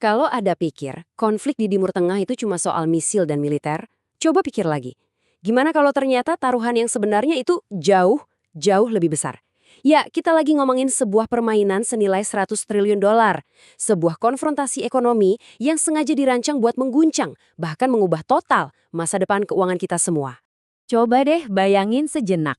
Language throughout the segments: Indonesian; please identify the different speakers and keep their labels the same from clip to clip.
Speaker 1: Kalau ada pikir, konflik di Timur Tengah itu cuma soal misil dan militer, coba pikir lagi. Gimana kalau ternyata taruhan yang sebenarnya itu jauh, jauh lebih besar? Ya, kita lagi ngomongin sebuah permainan senilai 100 triliun dolar. Sebuah konfrontasi ekonomi yang sengaja dirancang buat mengguncang, bahkan mengubah total masa depan keuangan kita semua.
Speaker 2: Coba deh bayangin sejenak.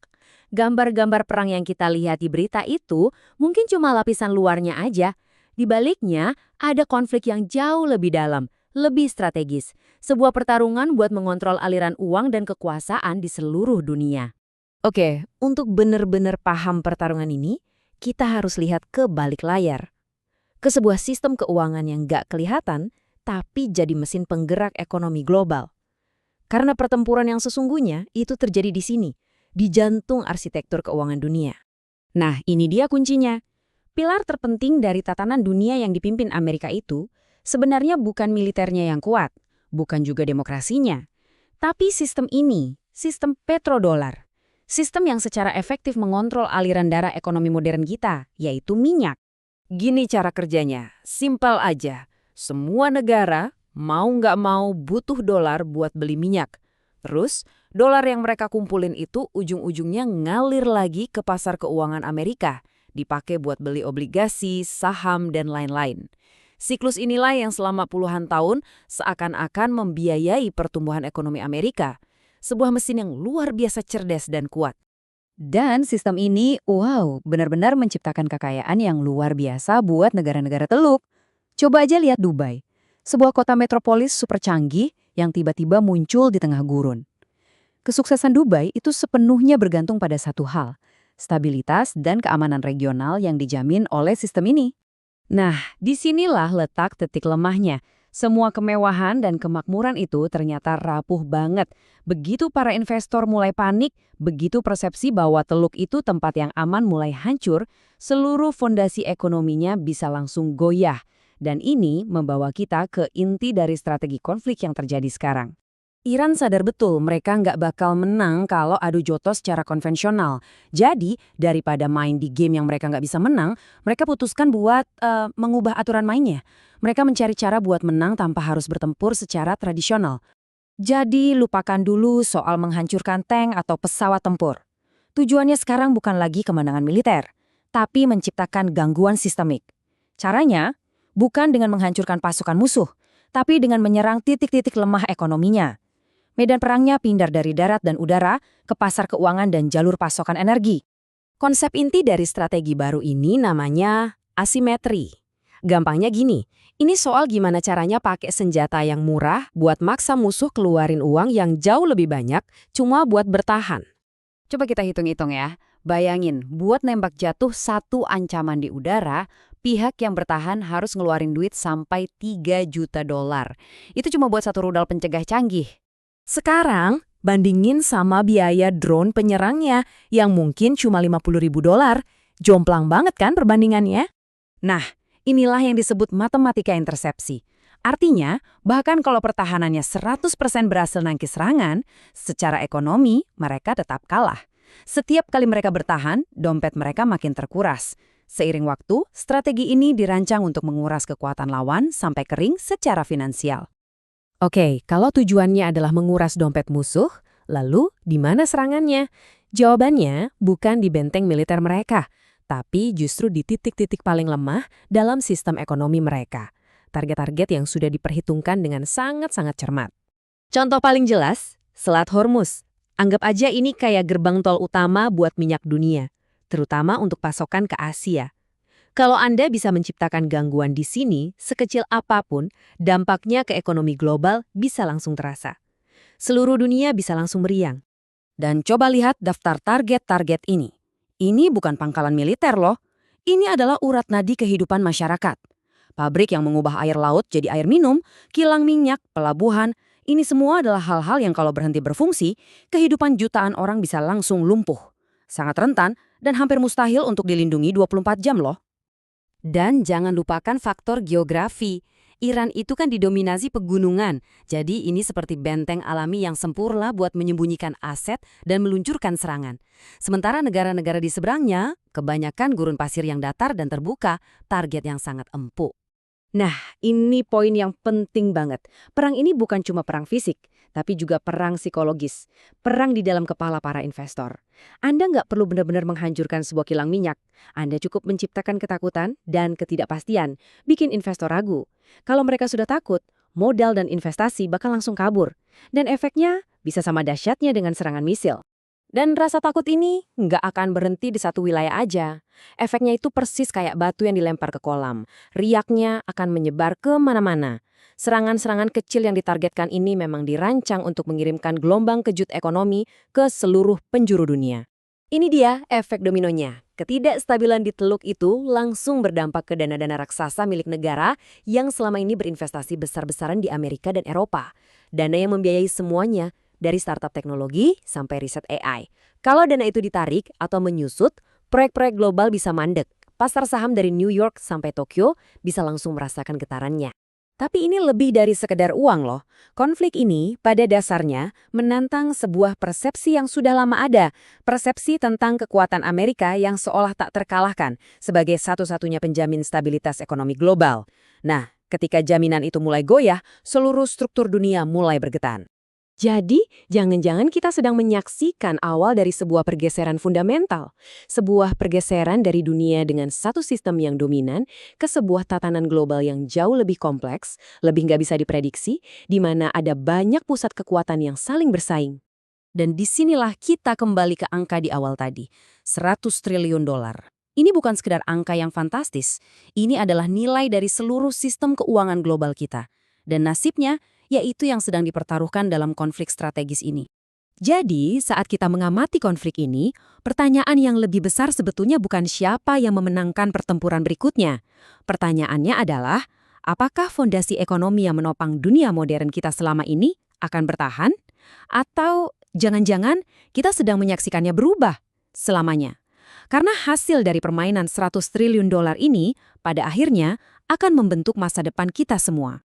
Speaker 2: Gambar-gambar perang yang kita lihat di berita itu mungkin cuma lapisan luarnya aja. Di baliknya ada konflik yang jauh lebih dalam, lebih strategis. Sebuah pertarungan buat mengontrol aliran uang dan kekuasaan di seluruh dunia.
Speaker 3: Oke, untuk benar-benar paham pertarungan ini, kita harus lihat ke balik layar. Ke sebuah sistem keuangan yang gak kelihatan, tapi jadi mesin penggerak ekonomi global. Karena pertempuran yang sesungguhnya itu terjadi di sini, di jantung arsitektur keuangan dunia. Nah, ini dia kuncinya. Pilar terpenting dari tatanan dunia yang dipimpin Amerika itu sebenarnya bukan militernya yang kuat, bukan juga demokrasinya, tapi sistem ini, sistem petrodolar. Sistem yang secara efektif mengontrol aliran darah ekonomi modern kita, yaitu minyak. Gini cara kerjanya, simpel aja. Semua negara mau nggak mau butuh dolar buat beli minyak. Terus, dolar yang mereka kumpulin itu ujung-ujungnya ngalir lagi ke pasar keuangan Amerika, dipakai buat beli obligasi, saham, dan lain-lain. Siklus inilah yang selama puluhan tahun seakan-akan membiayai pertumbuhan ekonomi Amerika. Sebuah mesin yang luar biasa cerdas dan kuat.
Speaker 2: Dan sistem ini, benar-benar menciptakan kekayaan yang luar biasa buat negara-negara teluk. Coba aja lihat Dubai, sebuah kota metropolis super canggih yang tiba-tiba muncul di tengah gurun. Kesuksesan Dubai itu sepenuhnya bergantung pada satu hal, stabilitas dan keamanan regional yang dijamin oleh sistem ini. Nah, disinilah letak titik lemahnya. Semua kemewahan dan kemakmuran itu ternyata rapuh banget. Begitu para investor mulai panik, begitu persepsi bahwa teluk itu tempat yang aman mulai hancur, seluruh fondasi ekonominya bisa langsung goyah. Dan ini membawa kita ke inti dari strategi konflik yang terjadi sekarang. Iran sadar betul mereka nggak bakal menang kalau adu jotos secara konvensional. Jadi, daripada main di game yang mereka nggak bisa menang, mereka putuskan buat mengubah aturan mainnya. Mereka mencari cara buat menang tanpa harus bertempur secara tradisional. Jadi, lupakan dulu soal menghancurkan tank atau pesawat tempur. Tujuannya sekarang bukan lagi kemenangan militer, tapi menciptakan gangguan sistemik. Caranya, bukan dengan menghancurkan pasukan musuh, tapi dengan menyerang titik-titik lemah ekonominya. Medan perangnya pindah dari darat dan udara ke pasar keuangan dan jalur pasokan energi. Konsep inti dari strategi baru ini namanya asimetri. Gampangnya gini, ini soal gimana caranya pakai senjata yang murah buat maksa musuh keluarin uang yang jauh lebih banyak cuma buat bertahan. Coba kita hitung-hitung ya. Bayangin, buat nembak jatuh satu ancaman di udara, pihak yang bertahan harus ngeluarin duit sampai 3 juta dolar. Itu cuma buat satu rudal pencegah canggih. Sekarang, bandingin sama biaya drone penyerangnya yang mungkin cuma 50.000 dolar. Jomplang banget kan perbandingannya? Nah, inilah yang disebut matematika intersepsi. Artinya, bahkan kalau pertahanannya 100% berhasil nangkis serangan, secara ekonomi mereka tetap kalah. Setiap kali mereka bertahan, dompet mereka makin terkuras. Seiring waktu, strategi ini dirancang untuk menguras kekuatan lawan sampai kering secara finansial. Oke, kalau tujuannya adalah menguras dompet musuh, lalu di mana serangannya? Jawabannya bukan di benteng militer mereka, tapi justru di titik-titik paling lemah dalam sistem ekonomi mereka. Target-target yang sudah diperhitungkan dengan sangat-sangat cermat. Contoh paling jelas, Selat Hormuz. Anggap aja ini kayak gerbang tol utama buat minyak dunia, terutama untuk pasokan ke Asia. Kalau Anda bisa menciptakan gangguan di sini, sekecil apapun, dampaknya ke ekonomi global bisa langsung terasa. Seluruh dunia bisa langsung meriang. Dan coba lihat daftar target-target ini. Ini bukan pangkalan militer loh. Ini adalah urat nadi kehidupan masyarakat. Pabrik yang mengubah air laut jadi air minum, kilang minyak, pelabuhan, ini semua adalah hal-hal yang kalau berhenti berfungsi, kehidupan jutaan orang bisa langsung lumpuh. Sangat rentan dan hampir mustahil untuk dilindungi 24 jam loh. Dan jangan lupakan faktor geografi. Iran itu kan didominasi pegunungan, jadi ini seperti benteng alami yang sempurna buat menyembunyikan aset dan meluncurkan serangan. Sementara negara-negara di seberangnya, kebanyakan gurun pasir yang datar dan terbuka, target yang sangat empuk.
Speaker 1: Nah, ini poin yang penting banget. Perang ini bukan cuma perang fisik, tapi juga perang psikologis. Perang di dalam kepala para investor. Anda nggak perlu benar-benar menghancurkan sebuah kilang minyak. Anda cukup menciptakan ketakutan dan ketidakpastian, bikin investor ragu. Kalau mereka sudah takut, modal dan investasi bakal langsung kabur. Dan efeknya bisa sama dahsyatnya dengan serangan misil. Dan rasa takut ini nggak akan berhenti di satu wilayah aja. Efeknya itu persis kayak batu yang dilempar ke kolam. Riaknya akan menyebar ke mana-mana. Serangan-serangan kecil yang ditargetkan ini memang dirancang untuk mengirimkan gelombang kejut ekonomi ke seluruh penjuru dunia. Ini dia efek dominonya. Ketidakstabilan di Teluk itu langsung berdampak ke dana-dana raksasa milik negara yang selama ini berinvestasi besar-besaran di Amerika dan Eropa. Dana yang membiayai semuanya, dari startup teknologi sampai riset AI. Kalau dana itu ditarik atau menyusut, proyek-proyek global bisa mandek. Pasar saham dari New York sampai Tokyo bisa langsung merasakan getarannya. Tapi ini lebih dari sekedar uang loh. Konflik ini pada dasarnya menantang sebuah persepsi yang sudah lama ada. Persepsi tentang kekuatan Amerika yang seolah tak terkalahkan sebagai satu-satunya penjamin stabilitas ekonomi global. Nah, ketika jaminan itu mulai goyah, seluruh struktur dunia mulai bergetar. Jadi, jangan-jangan kita sedang menyaksikan awal dari sebuah pergeseran fundamental. Sebuah pergeseran dari dunia dengan satu sistem yang dominan ke sebuah tatanan global yang jauh lebih kompleks, lebih nggak bisa diprediksi, di mana ada banyak pusat kekuatan yang saling bersaing. Dan disinilah kita kembali ke angka di awal tadi, 100 triliun dolar. Ini bukan sekedar angka yang fantastis, ini adalah nilai dari seluruh sistem keuangan global kita. Dan nasibnya, yaitu yang sedang dipertaruhkan dalam konflik strategis ini. Jadi, saat kita mengamati konflik ini, pertanyaan yang lebih besar sebetulnya bukan siapa yang memenangkan pertempuran berikutnya. Pertanyaannya adalah, apakah fondasi ekonomi yang menopang dunia modern kita selama ini akan bertahan? Atau jangan-jangan kita sedang menyaksikannya berubah selamanya? Karena hasil dari permainan 100 triliun dolar ini, pada akhirnya akan membentuk masa depan kita semua.